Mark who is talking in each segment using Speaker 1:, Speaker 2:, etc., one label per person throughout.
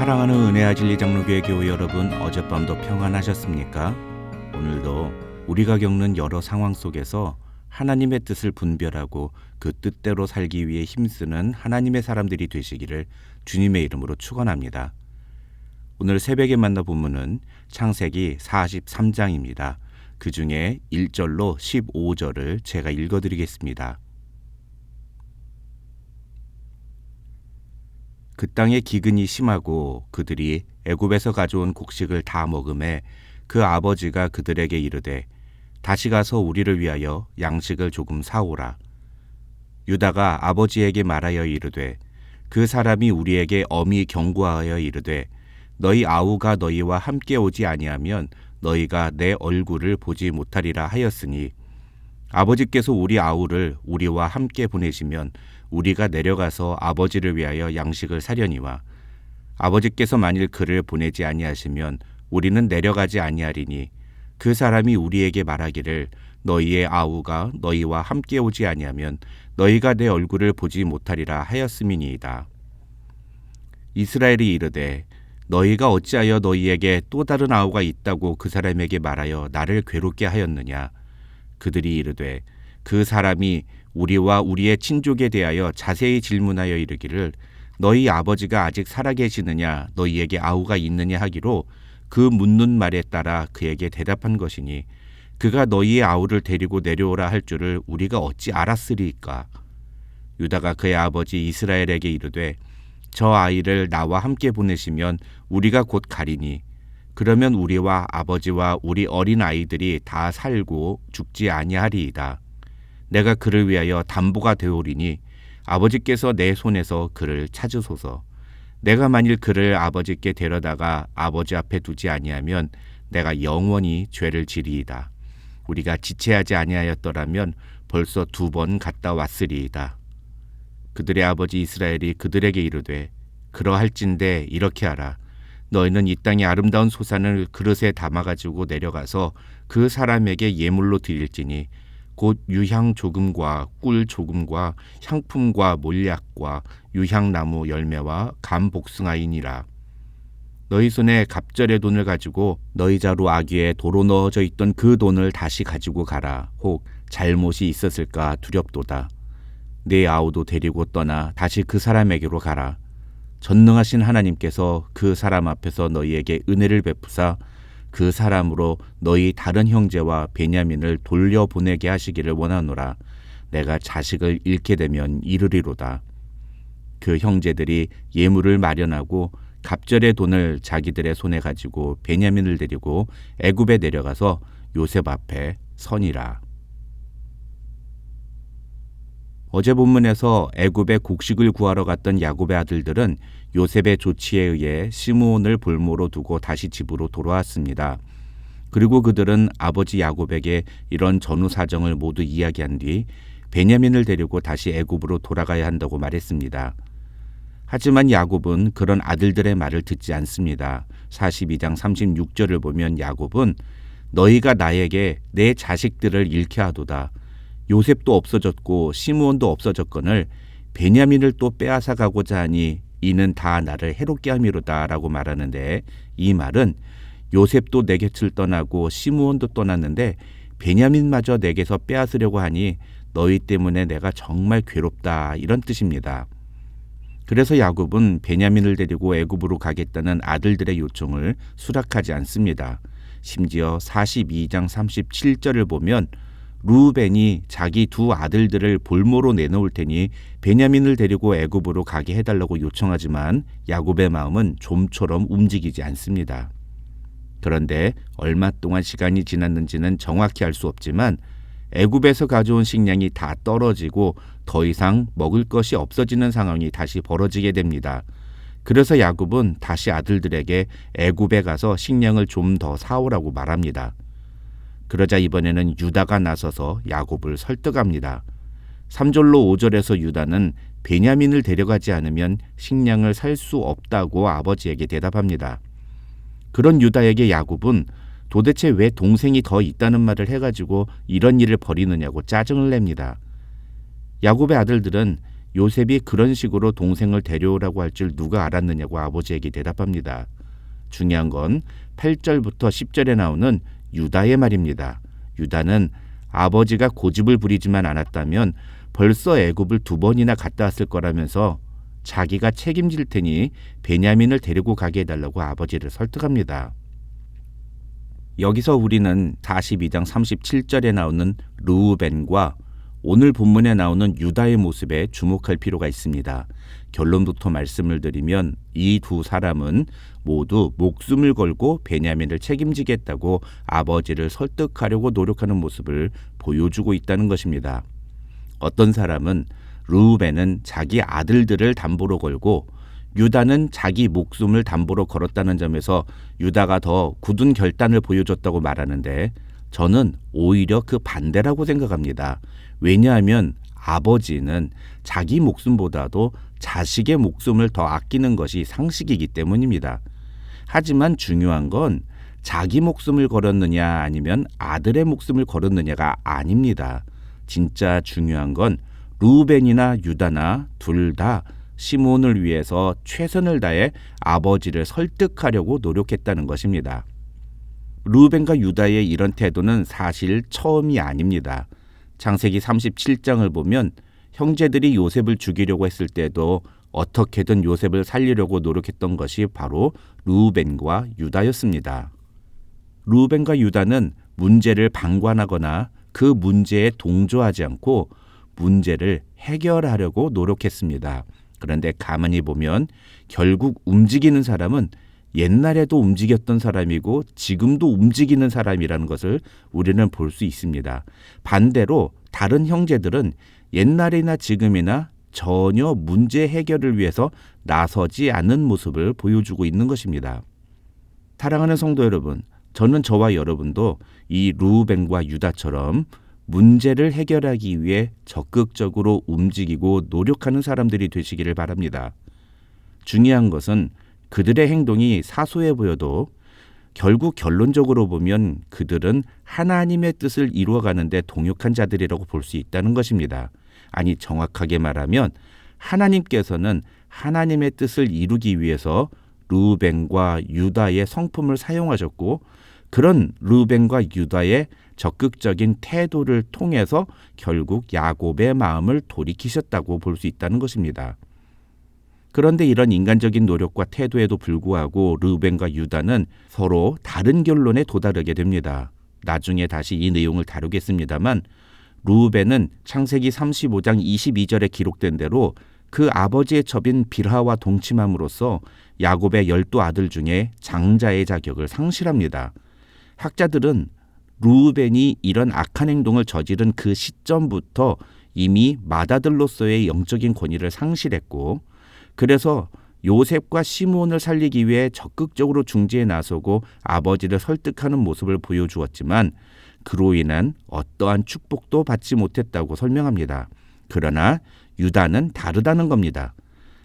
Speaker 1: 사랑하는 은혜와 진리 장로교회 교우 여러분, 어젯밤도 평안하셨습니까? 오늘도 우리가 겪는 여러 상황 속에서 하나님의 뜻을 분별하고 그 뜻대로 살기 위해 힘쓰는 하나님의 사람들이 되시기를 주님의 이름으로 축원합니다. 오늘 새벽에 만나 본문은 창세기 43장입니다. 그 중에 1절로 15절을 제가 읽어드리겠습니다. 그 땅에 기근이 심하고 그들이 애굽에서 가져온 곡식을 다 먹음에 그 아버지가 그들에게 이르되 다시 가서 우리를 위하여 양식을 조금 사오라. 유다가 아버지에게 말하여 이르되 그 사람이 우리에게 엄히 경고하여 이르되 너희 아우가 너희와 함께 오지 아니하면 너희가 내 얼굴을 보지 못하리라 하였으니 아버지께서 우리 아우를 우리와 함께 보내시면 우리가 내려가서 아버지를 위하여 양식을 사려니와 아버지께서 만일 그를 보내지 아니하시면 우리는 내려가지 아니하리니 그 사람이 우리에게 말하기를 너희의 아우가 너희와 함께 오지 아니하면 너희가 내 얼굴을 보지 못하리라 하였음이니이다. 이스라엘이 이르되 너희가 어찌하여 너희에게 또 다른 아우가 있다고 그 사람에게 말하여 나를 괴롭게 하였느냐. 그들이 이르되 그 사람이 우리와 우리의 친족에 대하여 자세히 질문하여 이르기를 너희 아버지가 아직 살아계시느냐 너희에게 아우가 있느냐 하기로 그 묻는 말에 따라 그에게 대답한 것이니 그가 너희의 아우를 데리고 내려오라 할 줄을 우리가 어찌 알았으리까. 유다가 그의 아버지 이스라엘에게 이르되 저 아이를 나와 함께 보내시면 우리가 곧 가리니 그러면 우리와 아버지와 우리 어린 아이들이 다 살고 죽지 아니하리이다. 내가 그를 위하여 담보가 되오리니 아버지께서 내 손에서 그를 찾으소서. 내가 만일 그를 아버지께 데려다가 아버지 앞에 두지 아니하면 내가 영원히 죄를 지리이다. 우리가 지체하지 아니하였더라면 벌써 2번 갔다 왔으리이다. 그들의 아버지 이스라엘이 그들에게 이르되 그러할진대 이렇게 하라. 너희는 이 땅의 아름다운 소산을 그릇에 담아가지고 내려가서 그 사람에게 예물로 드릴지니 곧 유향 조금과 꿀 조금과 향품과 몰약과 유향나무 열매와 감 복숭아이니라. 너희 손에 갑절의 돈을 가지고 너희 자루 아귀에 도로 넣어져 있던 그 돈을 다시 가지고 가라. 혹 잘못이 있었을까 두렵도다. 네 아우도 데리고 떠나 다시 그 사람에게로 가라. 전능하신 하나님께서 그 사람 앞에서 너희에게 은혜를 베푸사 그 사람으로 너희 다른 형제와 베냐민을 돌려보내게 하시기를 원하노라. 내가 자식을 잃게 되면 이르리로다. 그 형제들이 예물을 마련하고 갑절의 돈을 자기들의 손에 가지고 베냐민을 데리고 애굽에 내려가서 요셉 앞에 서니라. 어제 본문에서 애굽에 곡식을 구하러 갔던 야곱의 아들들은 요셉의 조치에 의해 시므온을 볼모로 두고 다시 집으로 돌아왔습니다. 그리고 그들은 아버지 야곱에게 이런 전후 사정을 모두 이야기한 뒤 베냐민을 데리고 다시 애굽으로 돌아가야 한다고 말했습니다. 하지만 야곱은 그런 아들들의 말을 듣지 않습니다. 42장 36절을 보면 야곱은 너희가 나에게 내 자식들을 잃게 하도다. 요셉도 없어졌고 시므온도 없어졌거늘 베냐민을 또 빼앗아 가고자 하니 이는 다 나를 해롭게 함이로다 라고 말하는데, 이 말은 요셉도 내 곁을 떠나고 시므온도 떠났는데 베냐민마저 내게서 빼앗으려고 하니 너희 때문에 내가 정말 괴롭다, 이런 뜻입니다. 그래서 야곱은 베냐민을 데리고 애굽으로 가겠다는 아들들의 요청을 수락하지 않습니다. 심지어 42장 37절을 보면 루벤이 자기 2 아들들을 볼모로 내놓을 테니 베냐민을 데리고 애굽으로 가게 해달라고 요청하지만 야곱의 마음은 좀처럼 움직이지 않습니다. 그런데 얼마 동안 시간이 지났는지는 정확히 알 수 없지만 애굽에서 가져온 식량이 다 떨어지고 더 이상 먹을 것이 없어지는 상황이 다시 벌어지게 됩니다. 그래서 야곱은 다시 아들들에게 애굽에 가서 식량을 좀 더 사오라고 말합니다. 그러자 이번에는 유다가 나서서 야곱을 설득합니다. 3절로 5절에서 유다는 베냐민을 데려가지 않으면 식량을 살 수 없다고 아버지에게 대답합니다. 그런 유다에게 야곱은 도대체 왜 동생이 더 있다는 말을 해가지고 이런 일을 벌이느냐고 짜증을 냅니다. 야곱의 아들들은 요셉이 그런 식으로 동생을 데려오라고 할 줄 누가 알았느냐고 아버지에게 대답합니다. 중요한 건 8절부터 10절에 나오는 유다의 말입니다. 유다는 아버지가 고집을 부리지만 않았다면 벌써 애굽을 2번이나 갔다 왔을 거라면서 자기가 책임질 테니 베냐민을 데리고 가게 해달라고 아버지를 설득합니다. 여기서 우리는 42장 37절에 나오는 르우벤과 오늘 본문에 나오는 유다의 모습에 주목할 필요가 있습니다. 결론부터 말씀을 드리면 이 두 사람은 모두 목숨을 걸고 베냐민을 책임지겠다고 아버지를 설득하려고 노력하는 모습을 보여주고 있다는 것입니다. 어떤 사람은 르우벤은 자기 아들들을 담보로 걸고 유다는 자기 목숨을 담보로 걸었다는 점에서 유다가 더 굳은 결단을 보여줬다고 말하는데 저는 오히려 그 반대라고 생각합니다. 왜냐하면 아버지는 자기 목숨보다도 자식의 목숨을 더 아끼는 것이 상식이기 때문입니다. 하지만 중요한 건 자기 목숨을 걸었느냐 아니면 아들의 목숨을 걸었느냐가 아닙니다. 진짜 중요한 건 르우벤이나 유다나 둘 다 시몬을 위해서 최선을 다해 아버지를 설득하려고 노력했다는 것입니다. 르우벤과 유다의 이런 태도는 사실 처음이 아닙니다. 창세기 37장을 보면 형제들이 요셉을 죽이려고 했을 때도 어떻게든 요셉을 살리려고 노력했던 것이 바로 르우벤과 유다였습니다. 르우벤과 유다는 문제를 방관하거나 그 문제에 동조하지 않고 문제를 해결하려고 노력했습니다. 그런데 가만히 보면 결국 움직이는 사람은 옛날에도 움직였던 사람이고 지금도 움직이는 사람이라는 것을 우리는 볼 수 있습니다. 반대로 다른 형제들은 옛날이나 지금이나 전혀 문제 해결을 위해서 나서지 않는 모습을 보여주고 있는 것입니다. 사랑하는 성도 여러분, 저는 저와 여러분도 이 르우벤과 유다처럼 문제를 해결하기 위해 적극적으로 움직이고 노력하는 사람들이 되시기를 바랍니다. 중요한 것은 그들의 행동이 사소해 보여도 결국 결론적으로 보면 그들은 하나님의 뜻을 이루어가는데 동역한 자들이라고 볼 수 있다는 것입니다. 아니, 정확하게 말하면 하나님께서는 하나님의 뜻을 이루기 위해서 르우벤과 유다의 성품을 사용하셨고 그런 르우벤과 유다의 적극적인 태도를 통해서 결국 야곱의 마음을 돌이키셨다고 볼 수 있다는 것입니다. 그런데 이런 인간적인 노력과 태도에도 불구하고 르우벤과 유다는 서로 다른 결론에 도달하게 됩니다. 나중에 다시 이 내용을 다루겠습니다만 르우벤은 창세기 35장 22절에 기록된 대로 그 아버지의 첩인 빌하와 동침함으로써 야곱의 12아들 중에 장자의 자격을 상실합니다. 학자들은 르우벤이 이런 악한 행동을 저지른 그 시점부터 이미 맏아들로서의 영적인 권위를 상실했고 그래서 요셉과 시몬을 살리기 위해 적극적으로 중재에 나서고 아버지를 설득하는 모습을 보여주었지만 그로 인한 어떠한 축복도 받지 못했다고 설명합니다. 그러나 유다는 다르다는 겁니다.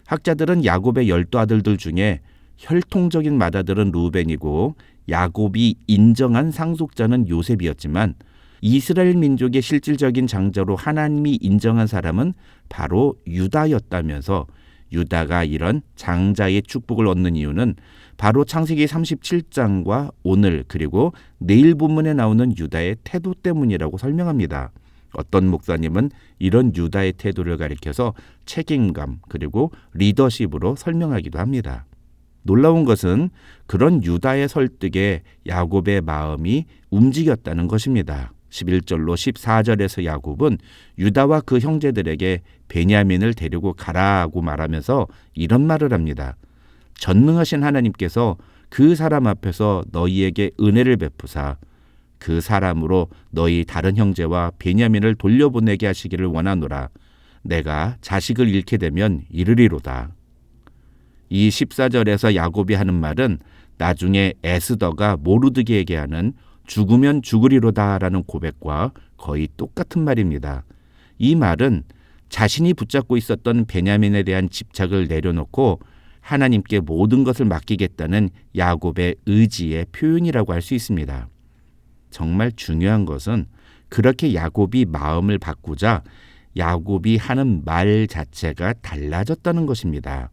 Speaker 1: 학자들은 야곱의 12아들들 중에 혈통적인 맏아들은 르우벤이고 야곱이 인정한 상속자는 요셉이었지만 이스라엘 민족의 실질적인 장자로 하나님이 인정한 사람은 바로 유다였다면서 유다가 이런 장자의 축복을 얻는 이유는 바로 창세기 37장과 오늘 그리고 내일 본문에 나오는 유다의 태도 때문이라고 설명합니다. 어떤 목사님은 이런 유다의 태도를 가리켜서 책임감 그리고 리더십으로 설명하기도 합니다. 놀라운 것은 그런 유다의 설득에 야곱의 마음이 움직였다는 것입니다. 11절로 14절에서 야곱은 유다와 그 형제들에게 베냐민을 데리고 가라고 말하면서 이런 말을 합니다. 전능하신 하나님께서 그 사람 앞에서 너희에게 은혜를 베푸사 그 사람으로 너희 다른 형제와 베냐민을 돌려보내게 하시기를 원하노라. 내가 자식을 잃게 되면 이르리로다. 이 14절에서 야곱이 하는 말은 나중에 에스더가 모르드게에게 하는 죽으면 죽으리로다라는 고백과 거의 똑같은 말입니다. 이 말은 자신이 붙잡고 있었던 베냐민에 대한 집착을 내려놓고 하나님께 모든 것을 맡기겠다는 야곱의 의지의 표현이라고 할 수 있습니다. 정말 중요한 것은 그렇게 야곱이 마음을 바꾸자 야곱이 하는 말 자체가 달라졌다는 것입니다.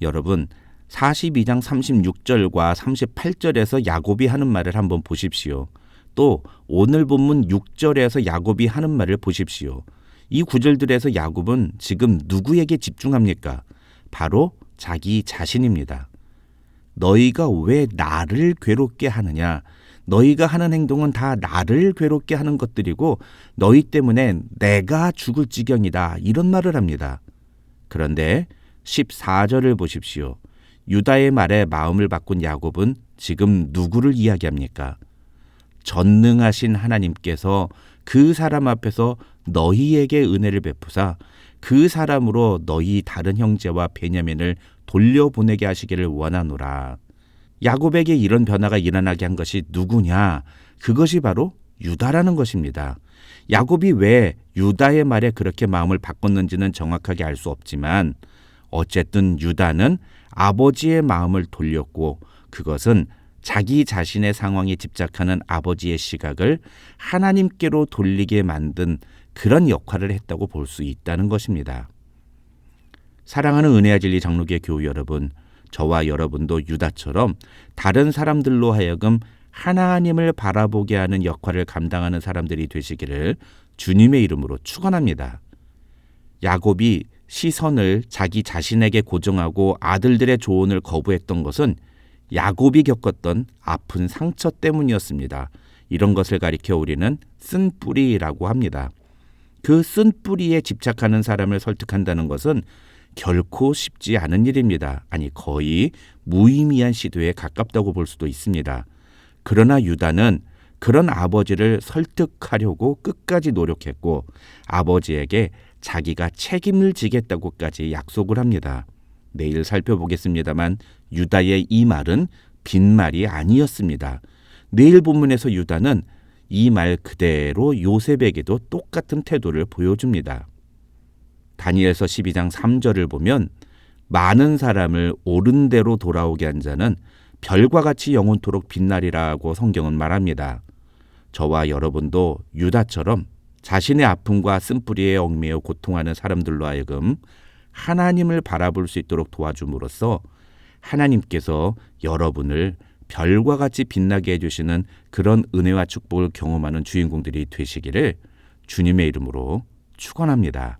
Speaker 1: 여러분, 42장 36절과 38절에서 야곱이 하는 말을 한번 보십시오. 또 오늘 본문 6절에서 야곱이 하는 말을 보십시오. 이 구절들에서 야곱은 지금 누구에게 집중합니까? 바로 자기 자신입니다. 너희가 왜 나를 괴롭게 하느냐? 너희가 하는 행동은 다 나를 괴롭게 하는 것들이고 너희 때문에 내가 죽을 지경이다. 이런 말을 합니다. 그런데 14절을 보십시오. 유다의 말에 마음을 바꾼 야곱은 지금 누구를 이야기합니까? 전능하신 하나님께서 그 사람 앞에서 너희에게 은혜를 베푸사 그 사람으로 너희 다른 형제와 베냐민을 돌려보내게 하시기를 원하노라. 야곱에게 이런 변화가 일어나게 한 것이 누구냐? 그것이 바로 유다라는 것입니다. 야곱이 왜 유다의 말에 그렇게 마음을 바꿨는지는 정확하게 알 수 없지만 어쨌든 유다는 아버지의 마음을 돌렸고 그것은 자기 자신의 상황에 집착하는 아버지의 시각을 하나님께로 돌리게 만든 그런 역할을 했다고 볼 수 있다는 것입니다. 사랑하는 은혜와 진리 장로교회 교우 여러분, 저와 여러분도 유다처럼 다른 사람들로 하여금 하나님을 바라보게 하는 역할을 감당하는 사람들이 되시기를 주님의 이름으로 축원합니다. 야곱이 시선을 자기 자신에게 고정하고 아들들의 조언을 거부했던 것은 야곱이 겪었던 아픈 상처 때문이었습니다. 이런 것을 가리켜 우리는 쓴뿌리라고 합니다. 그 쓴뿌리에 집착하는 사람을 설득한다는 것은 결코 쉽지 않은 일입니다. 아니, 거의 무의미한 시도에 가깝다고 볼 수도 있습니다. 그러나 유다는 그런 아버지를 설득하려고 끝까지 노력했고 아버지에게 자기가 책임을 지겠다고까지 약속을 합니다. 내일 살펴보겠습니다만 유다의 이 말은 빈말이 아니었습니다. 내일 본문에서 유다는 이 말 그대로 요셉에게도 똑같은 태도를 보여줍니다. 다니엘서 12장 3절을 보면 많은 사람을 옳은 대로 돌아오게 한 자는 별과 같이 영원토록 빛나리라고 성경은 말합니다. 저와 여러분도 유다처럼 자신의 아픔과 쓴뿌리에 얽매여 고통하는 사람들로 하여금 하나님을 바라볼 수 있도록 도와줌으로써 하나님께서 여러분을 별과 같이 빛나게 해주시는 그런 은혜와 축복을 경험하는 주인공들이 되시기를 주님의 이름으로 축원합니다.